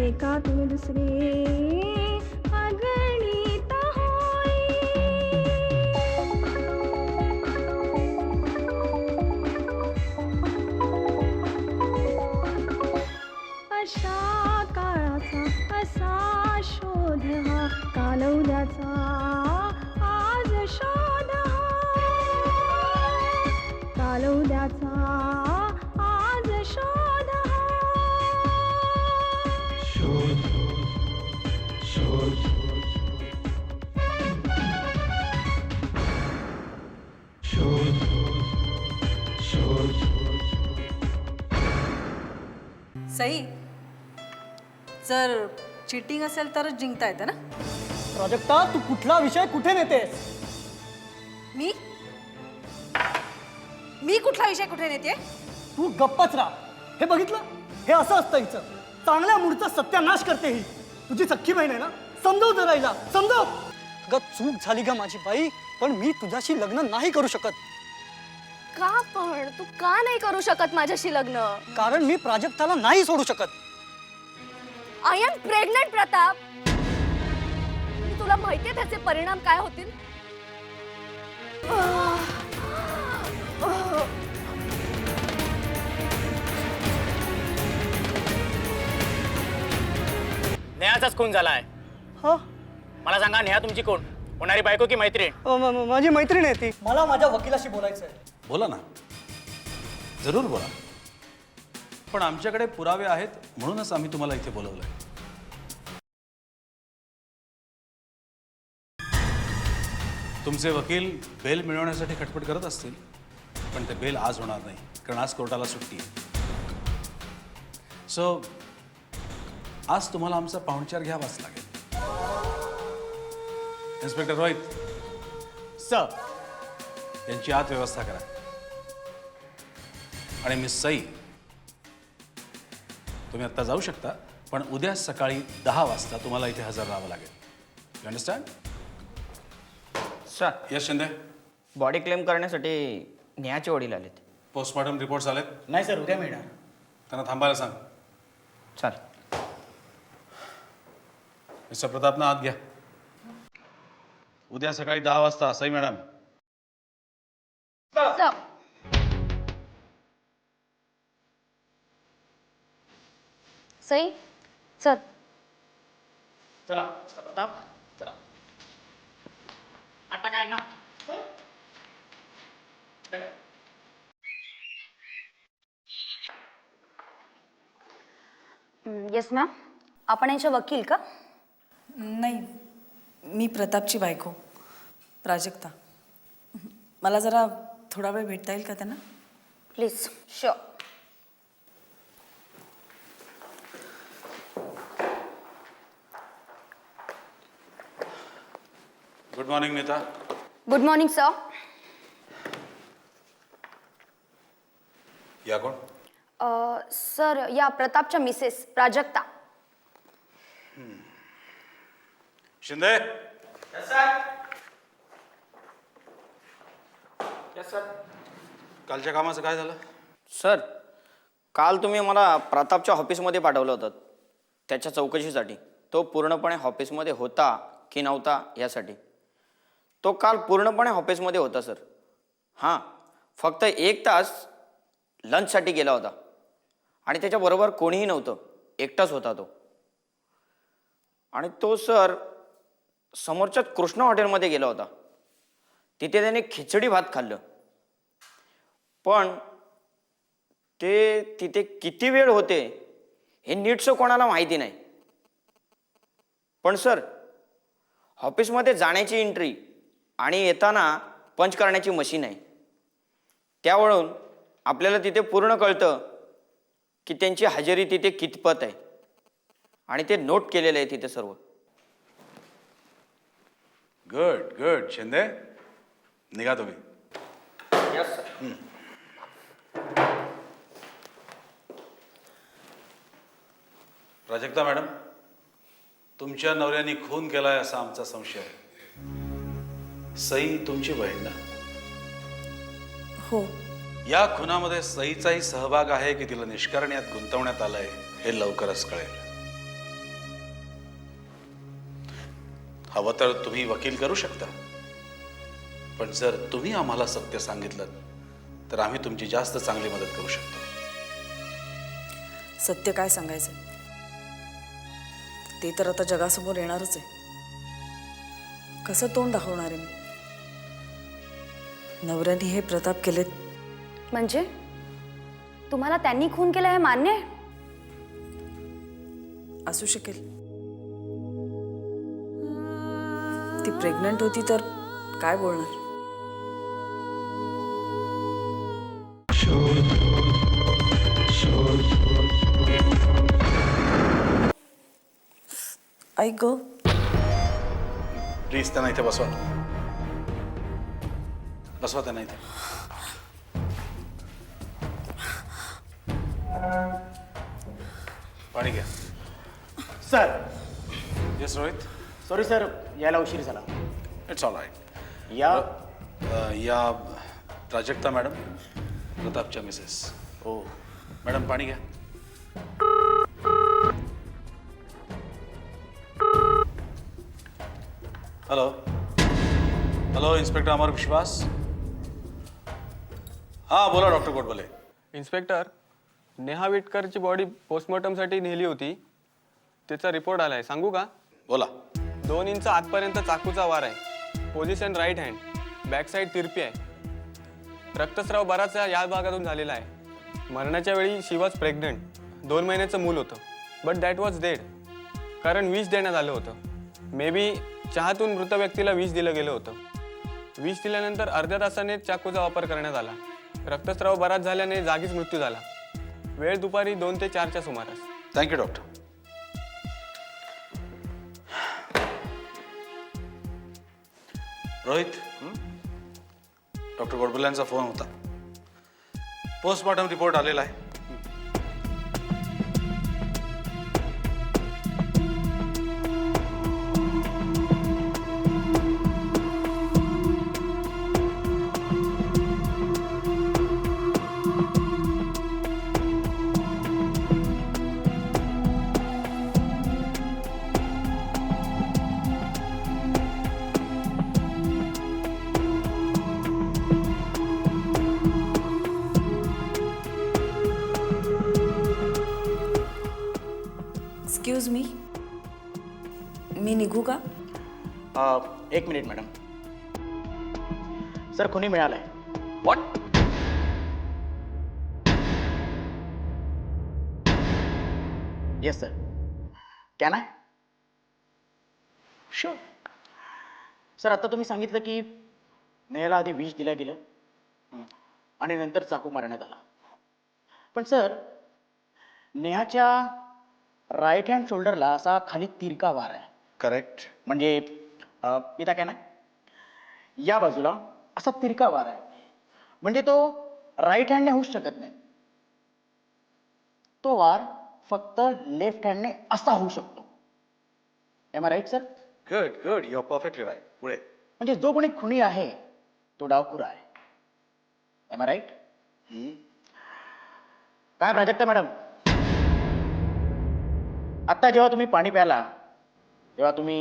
एका तुम्ही दुसरे अगणित होई. अशा काळाचा असा शोध हा काल उद्याचा आज शोध हा काल उद्याचा आज शोध हा. शोध शोध शोध शोध. सई, जर चिटिंग असेल तरच जिंकता येतं ना. प्राजक्ता, तू कुठला विषय कुठे नेतेस? मी मी कुठला विषय कुठे नेते? तू गप्पच राहा. हे बघितलं, हे असं असतं हिचं. चांगल्या मूडचा सत्यानाश करते ही. तुझी सख्खी बहीण आहे ना, समजव जरा हिला, समजव. अगं चूक झाली ग माझी बाई, पण मी तुझ्याशी लग्न नाही करू शकत. का पण तू का नाही करू शकत माझ्याशी लग्न? कारण मी प्राजक्ताला नाही सोडू शकत. I am pregnant Pratap. तुला माहितीये त्याचे परिणाम काय होतील? नेहाचाच खून झालाय. हा, मला सांगा, नेहा तुमची कोण? होणारी बायको की मैत्रीण? माझी मैत्रीण आहे ती. मला माझ्या वकिलाशी बोलायचं आहे. बोला ना, जरूर बोला. पण आमच्याकडे पुरावे आहेत म्हणूनच आम्ही तुम्हाला इथे बोलवलंय. तुमचे वकील बेल मिळवण्यासाठी खटपट करत असतील, पण ते बेल आज होणार नाही, कारण आज कोर्टाला सुट्टी आहे. सो आज तुम्हाला आमचा पाहुणचार घ्यावाच लागेल. इन्स्पेक्टर रोहित सर, यांची आत व्यवस्था करा. आणि मिस सई, तुम्ही आत्ता जाऊ शकता, पण उद्या सकाळी 10 वाजता तुम्हाला इथे हजर राहावं लागेल. You understand? Sir, yes Shinde. Body claim करण्यासाठी नेहाचे वडील आलेत. पोस्टमॉर्टम रिपोर्ट्स आलेत? नाही सर, उद्या मिळणार. त्यांना थांबायला सांग. चालेल. मिस्टर प्रतापनं आत घ्या. उद्या सकाळी 10 वाजता. सई मॅडम. सई, चल. चला प्रताप, चला. आता काय ना? Yes ma'am. आपण यांच्या वकील का? नाही, मी प्रतापची बायको प्राजक्ता. मला जरा थोडा वेळ भेटता येईल का त्यांना? Please. Sure. Good morning Neeta. Good morning sir. या कोण? सर, या प्रतापच्या मिसेस प्राजक्ता. शिंदे. कालच्या कामाचं काय झालं? सर, काल तुम्ही मला प्रतापच्या ऑफिसमध्ये पाठवलं होतं त्याच्या चौकशीसाठी. तो पूर्णपणे ऑफिसमध्ये होता की नव्हता यासाठी. तो काल पूर्णपणे ऑफिसमध्ये होता सर. हां, फक्त 1 तास लंचसाठी गेला होता आणि त्याच्याबरोबर कोणीही नव्हतं, एकटाच होता तो. आणि तो सर समोरच्याच कृष्णा हॉटेलमध्ये गेला होता. तिथे त्याने खिचडी भात खाल्लं. पण ते तिथे किती वेळ होते हे नीटसं कोणाला माहिती नाही. पण सर, ऑफिसमध्ये जाण्याची एंट्री आणि येताना पंच करण्याची मशीन आहे. त्यावरून आपल्याला तिथे पूर्ण कळतं की त्यांची हजेरी तिथे कितपत आहे आणि ते नोट केलेलं आहे तिथे सर्व. Good good. शिंदे, निघा तुम्ही. Yes sir. प्राजक्ता मॅडम, तुमच्या नवऱ्याने खून केलाय असा आमचा संशय आहे. सई तुमची बहीण ना? हो. या खुनामध्ये सईचाही सहभाग आहे की तिला निष्कारणीयात गुंतवण्यात आलंय हे लवकरच कळेल. हवं तर तुम्ही वकील करू शकता, पण जर तुम्ही आम्हाला सत्य सांगितलं तर आम्ही तुमची जास्त चांगली मदत करू शकतो. सत्य काय सांगायचं ते तर आता जगासमोर येणारच आहे. कसं तोंड दाखवणार आहे मी? नवऱ्याने हे प्रताप केलेत. म्हणजे तुम्हाला त्यांनी खून केला हे मान्य आहे? असू शकेल. ती प्रेग्नंट होती तर काय बोलणार. ऐक ग, प्लीज त्यांना इथे बसवा. बसवा त्यांना इथे. पाणी घ्या. Sir yes Rohit. Sorry sir, यायला उशीर झाला. It's all right. या या प्राजक्ता मॅडम, प्रतापच्या मिसेस. हो. मॅडम पाणी घ्या. Hello hello, inspector Amar Vishwas. हां बोला डॉक्टर गोडबोले. इन्स्पेक्टर, नेहा विटकरची बॉडी पोस्टमॉर्टमसाठी नेली होती. त्याचा रिपोर्ट आलाय, सांगू का? बोला. 2 इंच आतपर्यंत चाकूचा वार आहे. Position right hand, back side तिरपी आहे. रक्तस्राव बराच या भागातून झालेला आहे. मरणाच्या वेळी शी वॉज प्रेग्नंट. 2 महिन्याचं मूल होतं, बट दॅट वॉज डेड. कारण विष देण्यात आलं होतं. मे बी चहातून मृत व्यक्तीला विष दिलं गेलं होतं. विष दिल्यानंतर अर्ध्या तासाने चाकूचा वापर करण्यात आला. रक्तस्राव बराच झाल्याने जागीच मृत्यू झाला. वेळ दुपारी 2 ते 4च्या सुमारास. Thank you doctor. रोहित, डॉक्टर गोडबोल्यांचा फोन होता. पोस्टमॉर्टम रिपोर्ट आलेला आहे. एक्सक्यूज मी निघू का? 1 मिनिट मॅडम. सर खुनी मिळालाय. What? Yes sir. Can I? Sure. Sir आता तुम्ही सांगितलं की नेहाला आधी विष दिलं गेलं आणि नंतर चाकू मारण्यात आला. पण सर नेहाच्या राईट हँड शोल्डरला असा खाली तिरका वार आहे. करेक्ट. म्हणजे पिता काय ना या बाजूला असा तिरका वार आहे. म्हणजे तो राईट हँडने होऊच शकत नाही. तो वार फक्त लेफ्ट हँडने असा होऊ शकतो. Am I right sir? Good good, you are perfectly right. पुढे. म्हणजे जो कोणी खुनी आहे तो डावखुरा आहे. Am I right? काय प्राजक्ता मॅडम, आता जेव्हा तुम्ही पाणी प्याला तेव्हा तुम्ही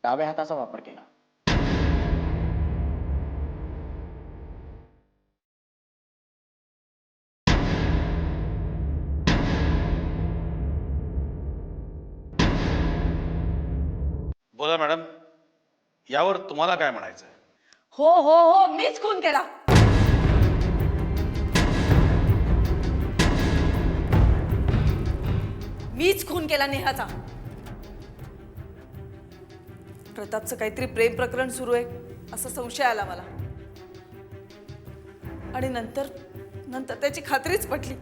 डाव्या हाताचा वापर केला. बोला मॅडम, यावर तुम्हाला काय म्हणायचं आहे? हो हो हो, मीच खून केला. मीच खून केला नेहाचा. प्रतापचं काहीतरी प्रेम प्रकरण सुरू आहे असा संशय आला मला. आणि नंतर त्याची खात्रीच पटली.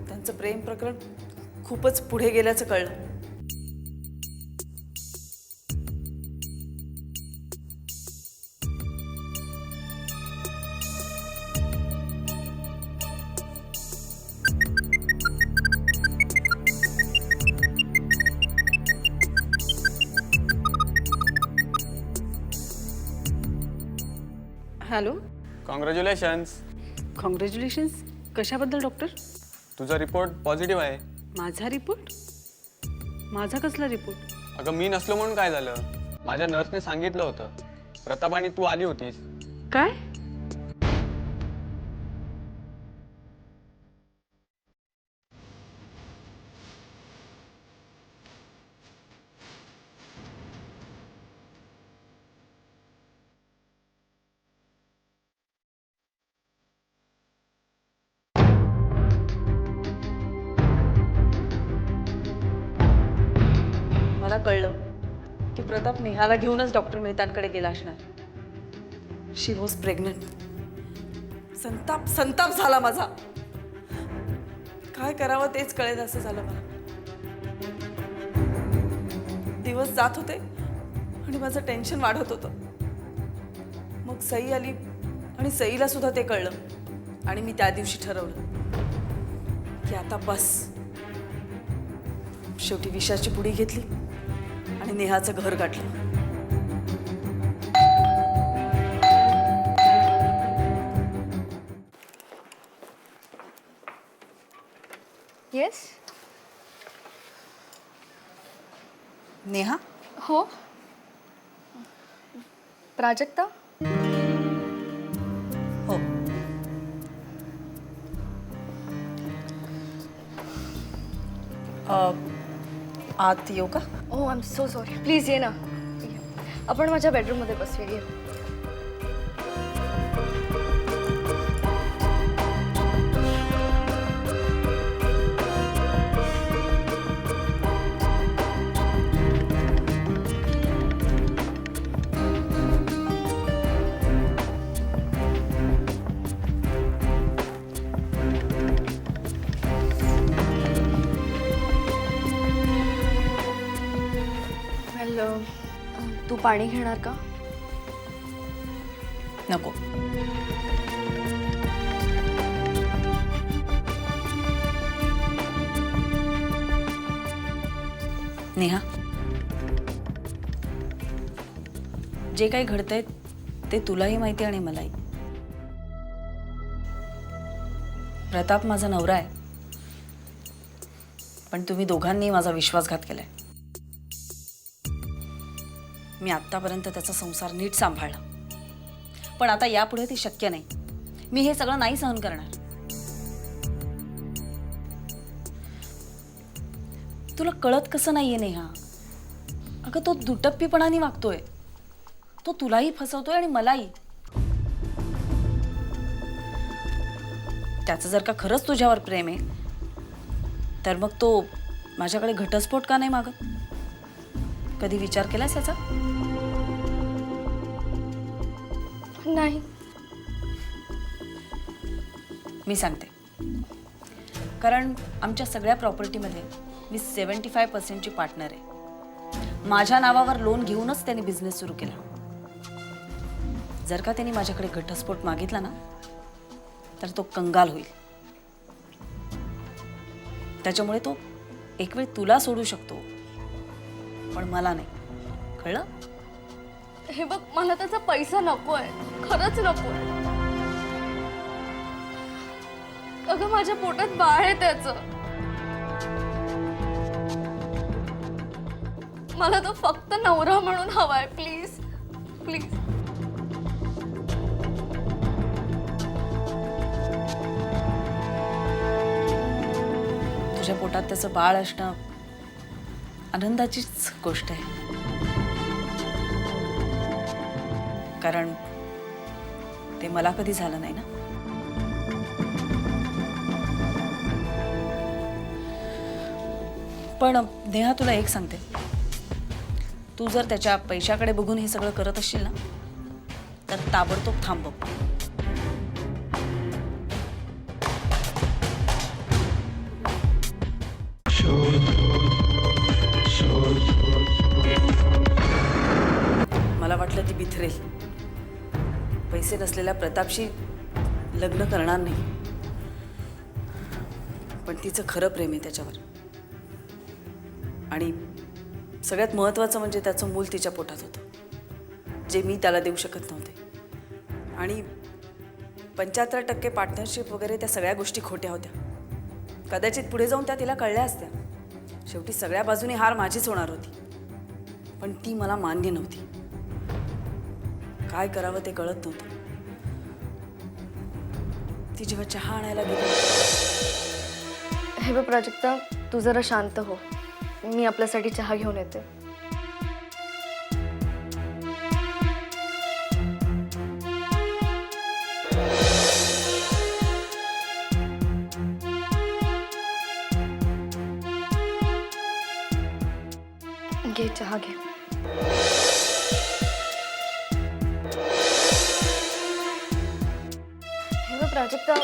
त्यांचं प्रेम प्रकरण खूपच पुढे गेल्याचं कळलं. हॅलो. कॉंग्रॅच्युलेशन्स. कॉंग्रॅच्युलेशन्स. कशाबद्दल डॉक्टर? तुझा रिपोर्ट पॉझिटिव्ह आहे. माझा रिपोर्ट? माझा कसला रिपोर्ट? अगं मी नसलो म्हणून काय झालं? माझ्या नर्सने सांगितलं होतं. प्रताप आणि तू आली होतीस. काय? मला कळलं की प्रताप नेहाला घेऊनच डॉक्टर मेहतांकडे गेला असणार. शी वॉज प्रेग्नंट. संताप झाला माझा. काय करावं तेच कळेल असं झालं मला. दिवस जात होते आणि माझं टेन्शन वाढत होतं. मग सई आली आणि सईला सुद्धा ते कळलं आणि मी त्या दिवशी ठरवलं की आता बस. शेवटी विषाची पुडी घेतली आणि नेहाचं घर गाठलं. येस. नेहा, हो. प्राजक्ता. हो. आत येऊ का? Oh I am so sorry. Please ये ना. आपण माझ्या बेडरूममध्ये बसूया. ये. तू पाणी घेणार का? नको. नेहा, जे काही घडतंय ते तुलाही माहिती आणि मलाही. प्रताप माझा नवरा आहे, पण तुम्ही दोघांनी माझा विश्वासघात केलाय. मी आत्तापर्यंत त्याचा संसार नीट सांभाळला, पण आता यापुढे ते शक्य नाही. मी हे सगळं नाही सहन करणार. तुला कळत कसं नाहीये नेहा? अगं तो दुटप्पीपणाने वागतोय. तो तुलाही फसवतोय आणि मलाही. त्याचं जर का खरंच तुझ्यावर प्रेम आहे तर मग तो माझ्याकडे घटस्फोट का नाही मागत? कधी विचार केलास याचा? नाही. मी सांगते. कारण आमच्या सगळ्या प्रॉपर्टीमध्ये मी 75% पार्टनर आहे. माझ्या नावावर लोन घेऊनच त्यांनी बिझनेस सुरू केला. जर का त्यांनी माझ्याकडे घटस्फोट मागितला ना तर तो कंगाल होईल. त्याच्यामुळे तो एक वेळ तुला सोडू शकतो, पण मला नाही. कळलं? हे बघ, मला त्याचा पैसा नकोय. खरंच नकोय. अगं माझ्या पोटात बाळ आहे त्याचं. मला तो फक्त नवरा म्हणून हवाय. Please please. तुझ्या पोटात त्याचं बाळ असणं आनंदाचीच गोष्ट आहे. कारण ते मला कधी झालं नाही ना. पण नेहा, तुला एक सांगते. तू जर त्याच्या पैशाकडे बघून हे सगळं करत असशील ना तर ताबडतोब थांबव. मला वाटलं ती बिथरेल. पैसे नसलेल्या प्रतापशी लग्न करणार नाही, पण तिचं खरं प्रेम आहे त्याच्यावर. आणि सगळ्यात महत्त्वाचं म्हणजे त्याचं मूल तिच्या पोटात होतं, जे मी त्याला देऊ शकत नव्हते. आणि 75% पार्टनरशिप वगैरे त्या सगळ्या गोष्टी खोट्या होत्या. कदाचित पुढे जाऊन त्या तिला कळल्या असत्या. शेवटी सगळ्या बाजूनी हार माझीच होणार होती, पण ती मला मान्य नव्हती. काय करावं ते कळत नव्हतं. ती जेव्हा चहा आणायला गेली, हे बघ प्राजक्ता, तू जरा शांत हो. मी आपल्यासाठी चहा घेऊन येते. घे चहा घे. हे बघ प्राजक्ता.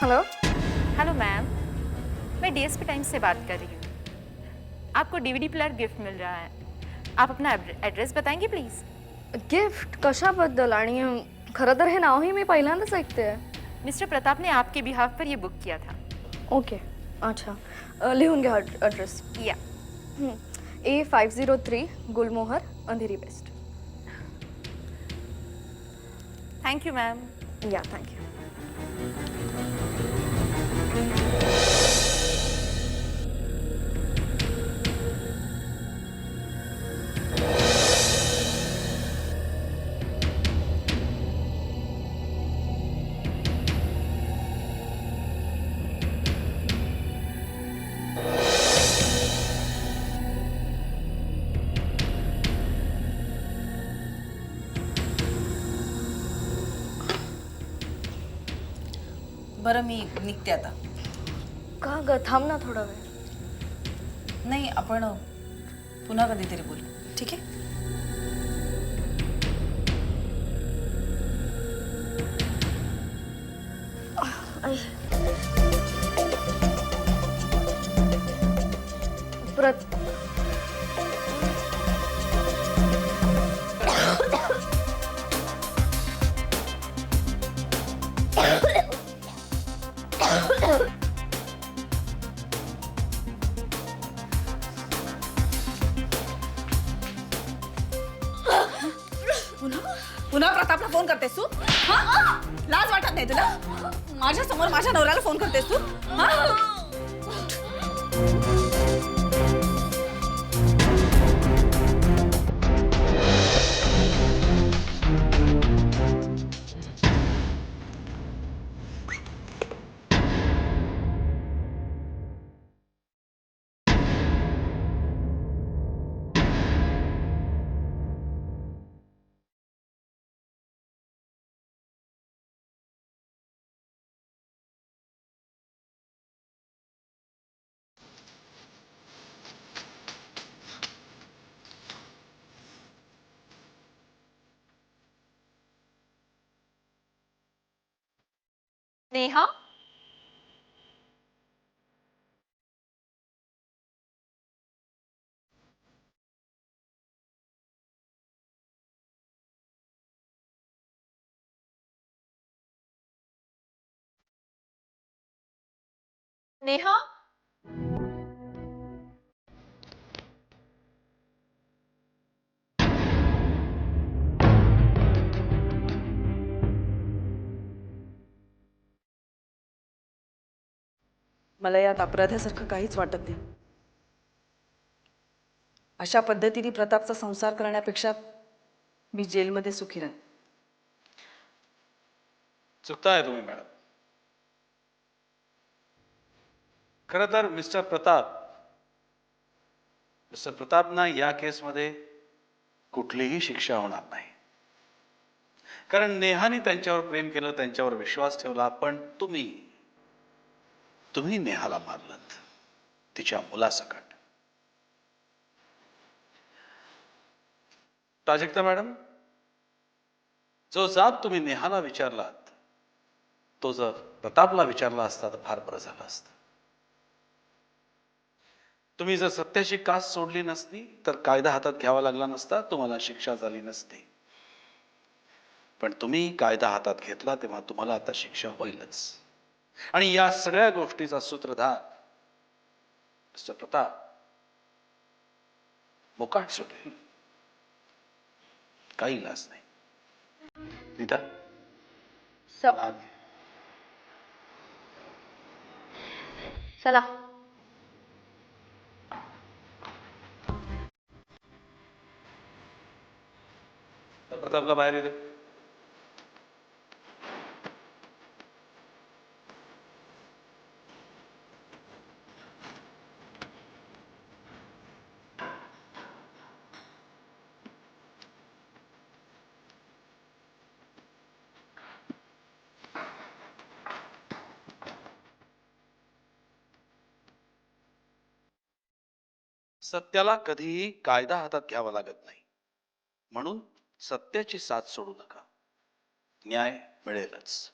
हेलो. हेलो मैम, मैं डीएसपी टाइम्स से बात कर रही हूँ. आपको डीवीडी प्लेयर गिफ्ट मिल रहा है. आप अपना एड्रेस बताएंगे प्लीज. गिफ्ट कशाबद्दल? आणि खरं तर हे नावही मी पहिल्यांदाच ऐकते. मिस्टर प्रताप ने आपके बिहाफ पर ये बुक किया था. ओके, अच्छा. लिहून घ्या ॲड्रेस. या. A503 Gulmohar, Andheri west. Thank you ma'am. Yeah, thank you. बरं मी निघते आता. का ग? थांब ना थोडा वेळ. नाही, आपण पुन्हा कधीतरी बोलू, ठीक आहे? पुन्हा प्रतापला फोन करतेस तू? हा? लाज वाटत नाही तुला? माझ्या समोर माझ्या नवऱ्याला फोन करतेस तू? हा? नेहा. नेहा. मला यात अपराधासारखं काहीच वाटत नाही. अशा पद्धतीने प्रतापचा संसार करण्यापेक्षा मी जेलमध्ये सुखी राहीन. चुकताय तुम्ही मॅडम. खरं तर मिस्टर प्रतापना या केसमध्ये कुठलीही शिक्षा होणार नाही. कारण नेहाने त्यांच्यावर प्रेम केलं, त्यांच्यावर विश्वास ठेवला, पण तुम्ही नेहाला मारलत तिच्या मुलासकट. प्राजक्ता मॅडम, जो जाब तुम्ही नेहाला विचारलात तो जर प्रतापला विचारला असता तर फार बरं झालं असतं. तुम्ही जर सत्याची कास सोडली नसती तर कायदा हातात घ्यावा लागला नसता, तुम्हाला शिक्षा झाली नसती. पण तुम्ही कायदा हातात घेतला तेव्हा तुम्हाला आता शिक्षा होईलच. आणि या सगळ्या गोष्टीचा सूत्रधार मिस्टर प्रताप मोकाट सुटेल. काही इलाज नाही. नीता चला प्रतापला बाहेर येते. सत्याला कधीही कायदा हातात घ्यावा लागत नाही, म्हणून सत्याची साथ सोडू नका. न्याय मिळेलच.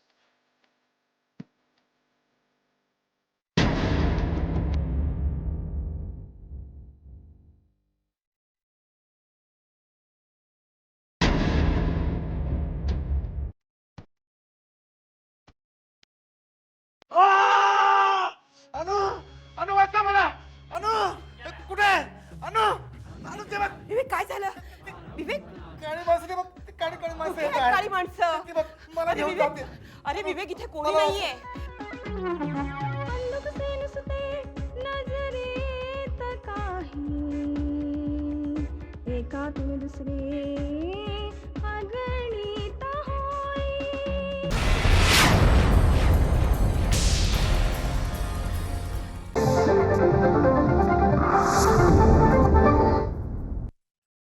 विवेक काय झालं विवेक काळी माणसं अरे विवेक, अरे विवेक इथे कोणी नाहीये. अंधुकसे नुसते नजरेत काही एकातून दुसरे